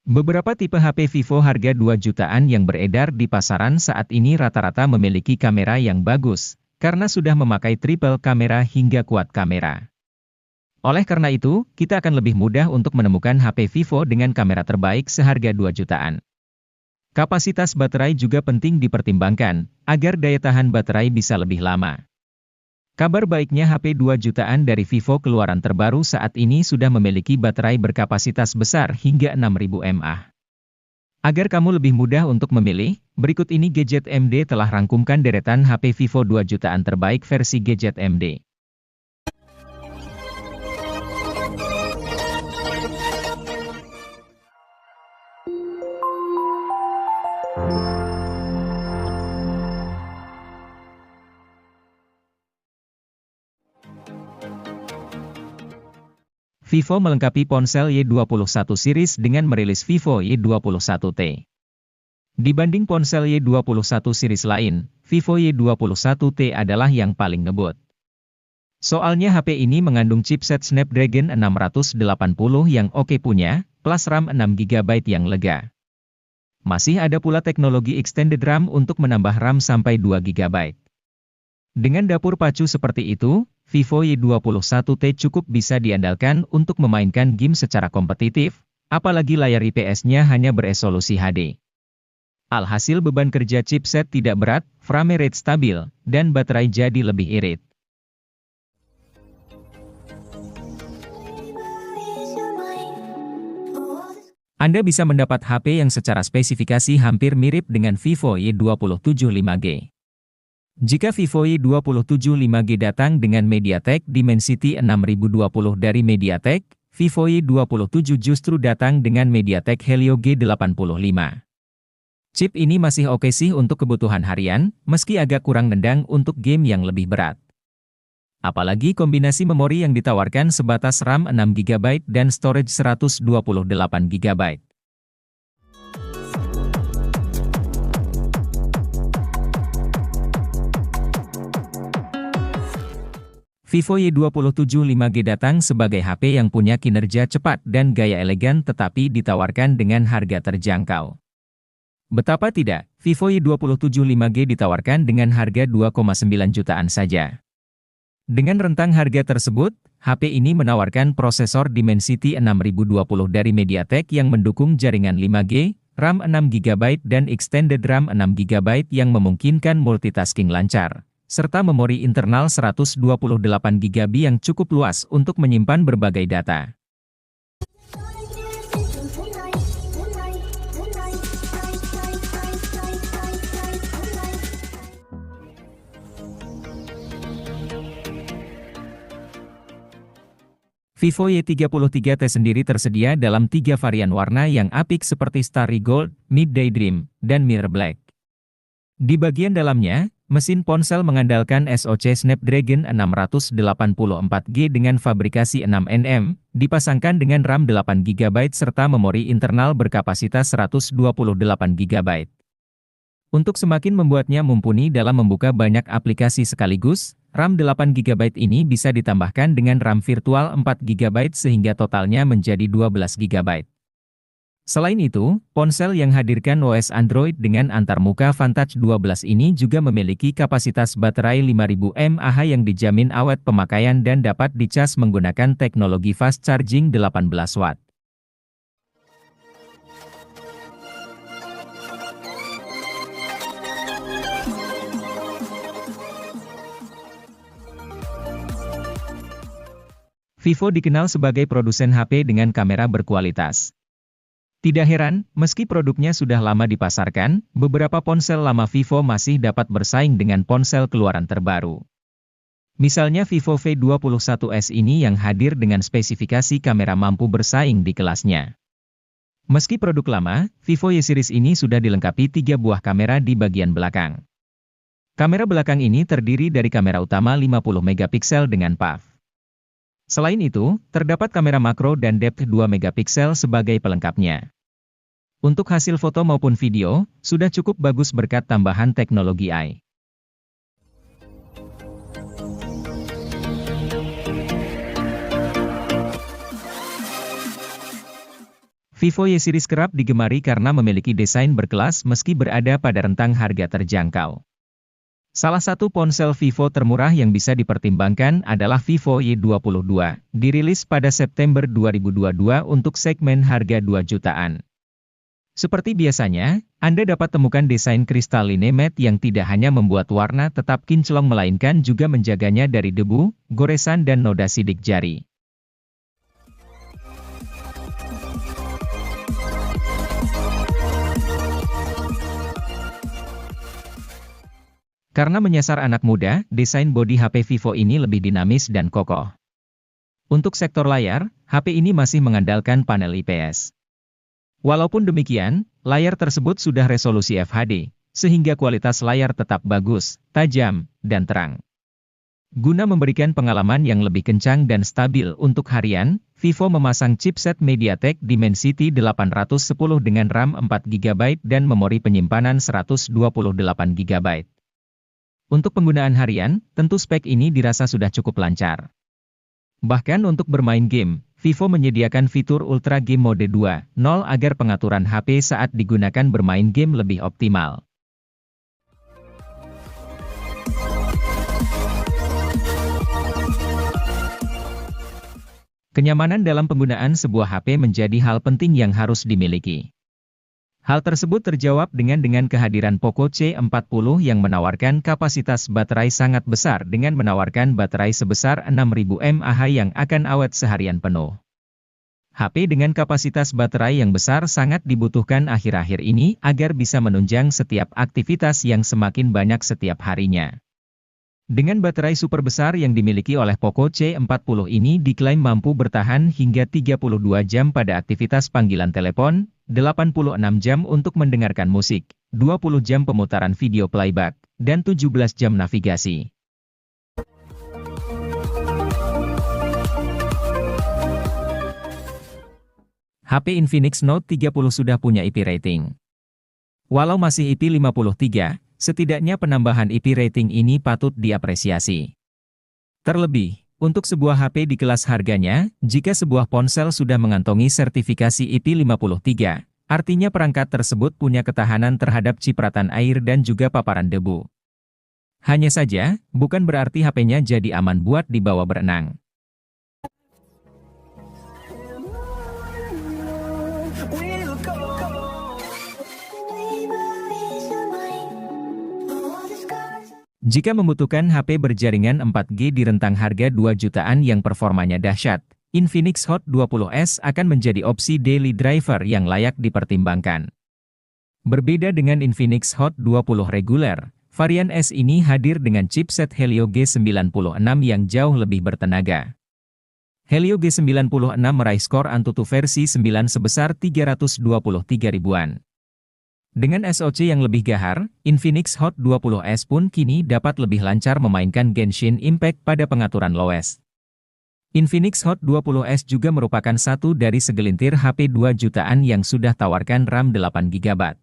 Beberapa tipe HP Vivo harga 2 jutaan yang beredar di pasaran saat ini rata-rata memiliki kamera yang bagus, karena sudah memakai triple kamera hingga quad kamera. Oleh karena itu, kita akan lebih mudah untuk menemukan HP Vivo dengan kamera terbaik seharga 2 jutaan. Kapasitas baterai juga penting dipertimbangkan, agar daya tahan baterai bisa lebih lama. Kabar baiknya HP 2 jutaan dari Vivo keluaran terbaru saat ini sudah memiliki baterai berkapasitas besar hingga 6000 mAh. Agar kamu lebih mudah untuk memilih, berikut ini Gadget MD telah rangkumkan deretan HP Vivo 2 jutaan terbaik versi Gadget MD. Vivo melengkapi ponsel Y21 series dengan merilis Vivo Y21T. Dibanding ponsel Y21 series lain, Vivo Y21T adalah yang paling ngebut. Soalnya HP ini mengandung chipset Snapdragon 680 yang oke punya, plus RAM 6GB yang lega. Masih ada pula teknologi extended RAM untuk menambah RAM sampai 2GB. Dengan dapur pacu seperti itu, Vivo Y21T cukup bisa diandalkan untuk memainkan game secara kompetitif, apalagi layar IPS-nya hanya beresolusi HD. Alhasil beban kerja chipset tidak berat, frame rate stabil, dan baterai jadi lebih irit. Anda bisa mendapat HP yang secara spesifikasi hampir mirip dengan Vivo Y27 5G. Jika Vivo Y27 5G datang dengan MediaTek Dimensity 6020 dari MediaTek, Vivo Y27 justru datang dengan MediaTek Helio G85. Chip ini masih oke sih untuk kebutuhan harian, meski agak kurang nendang untuk game yang lebih berat. Apalagi kombinasi memori yang ditawarkan sebatas RAM 6GB dan storage 128GB. Vivo Y27 5G datang sebagai HP yang punya kinerja cepat dan gaya elegan tetapi ditawarkan dengan harga terjangkau. Betapa tidak, Vivo Y27 5G ditawarkan dengan harga 2,9 jutaan saja. Dengan rentang harga tersebut, HP ini menawarkan prosesor Dimensity 6020 dari MediaTek yang mendukung jaringan 5G, RAM 6GB dan extended RAM 6GB yang memungkinkan multitasking lancar, serta memori internal 128GB yang cukup luas untuk menyimpan berbagai data. Vivo Y33T sendiri tersedia dalam 3 varian warna yang apik seperti Starry Gold, Midday Dream, dan Mirror Black. Di bagian dalamnya, mesin ponsel mengandalkan SoC Snapdragon 684G dengan fabrikasi 6nm, dipasangkan dengan RAM 8GB serta memori internal berkapasitas 128GB. Untuk semakin membuatnya mumpuni dalam membuka banyak aplikasi sekaligus, RAM 8GB ini bisa ditambahkan dengan RAM virtual 4GB sehingga totalnya menjadi 12GB. Selain itu, ponsel yang hadirkan OS Android dengan antarmuka Vantage 12 ini juga memiliki kapasitas baterai 5000 mAh yang dijamin awet pemakaian dan dapat dicas menggunakan teknologi fast charging 18 watt. Vivo dikenal sebagai produsen HP dengan kamera berkualitas. Tidak heran, meski produknya sudah lama dipasarkan, beberapa ponsel lama Vivo masih dapat bersaing dengan ponsel keluaran terbaru. Misalnya Vivo V21s ini yang hadir dengan spesifikasi kamera mampu bersaing di kelasnya. Meski produk lama, Vivo Y series ini sudah dilengkapi 3 buah kamera di bagian belakang. Kamera belakang ini terdiri dari kamera utama 50MP dengan PAF. Selain itu, terdapat kamera makro dan depth 2MP sebagai pelengkapnya. Untuk hasil foto maupun video, sudah cukup bagus berkat tambahan teknologi AI. Vivo Y series kerap digemari karena memiliki desain berkelas meski berada pada rentang harga terjangkau. Salah satu ponsel Vivo termurah yang bisa dipertimbangkan adalah Vivo Y22, dirilis pada September 2022 untuk segmen harga 2 jutaan. Seperti biasanya, Anda dapat temukan desain kristaline matte yang tidak hanya membuat warna tetap kinclong melainkan juga menjaganya dari debu, goresan dan noda sidik jari. Karena menyasar anak muda, desain bodi HP Vivo ini lebih dinamis dan kokoh. Untuk sektor layar, HP ini masih mengandalkan panel IPS. Walaupun demikian, layar tersebut sudah resolusi FHD, sehingga kualitas layar tetap bagus, tajam, dan terang. Guna memberikan pengalaman yang lebih kencang dan stabil untuk harian, Vivo memasang chipset MediaTek Dimensity 810 dengan RAM 4GB dan memori penyimpanan 128GB. Untuk penggunaan harian, tentu spek ini dirasa sudah cukup lancar. Bahkan untuk bermain game, Vivo menyediakan fitur Ultra Game Mode 2.0 agar pengaturan HP saat digunakan bermain game lebih optimal. Kenyamanan dalam penggunaan sebuah HP menjadi hal penting yang harus dimiliki. Hal tersebut terjawab dengan kehadiran Poco C40 yang menawarkan kapasitas baterai sangat besar dengan menawarkan baterai sebesar 6000 mAh yang akan awet seharian penuh. HP dengan kapasitas baterai yang besar sangat dibutuhkan akhir-akhir ini agar bisa menunjang setiap aktivitas yang semakin banyak setiap harinya. Dengan baterai super besar yang dimiliki oleh Poco C40 ini diklaim mampu bertahan hingga 32 jam pada aktivitas panggilan telepon, 86 jam untuk mendengarkan musik, 20 jam pemutaran video playback, dan 17 jam navigasi. HP Infinix Note 30 sudah punya IP rating. Walau masih IP 53, setidaknya penambahan IP rating ini patut diapresiasi. Terlebih, untuk sebuah HP di kelas harganya, jika sebuah ponsel sudah mengantongi sertifikasi IP 53, artinya perangkat tersebut punya ketahanan terhadap cipratan air dan juga paparan debu. Hanya saja, bukan berarti HP-nya jadi aman buat dibawa berenang. Jika membutuhkan HP berjaringan 4G di rentang harga 2 jutaan yang performanya dahsyat, Infinix Hot 20S akan menjadi opsi daily driver yang layak dipertimbangkan. Berbeda dengan Infinix Hot 20 reguler, varian S ini hadir dengan chipset Helio G96 yang jauh lebih bertenaga. Helio G96 meraih skor Antutu versi 9 sebesar 323 ribuan. Dengan SoC yang lebih gahar, Infinix Hot 20S pun kini dapat lebih lancar memainkan Genshin Impact pada pengaturan lowes. Infinix Hot 20S juga merupakan satu dari segelintir HP 2 jutaan yang sudah tawarkan RAM 8GB.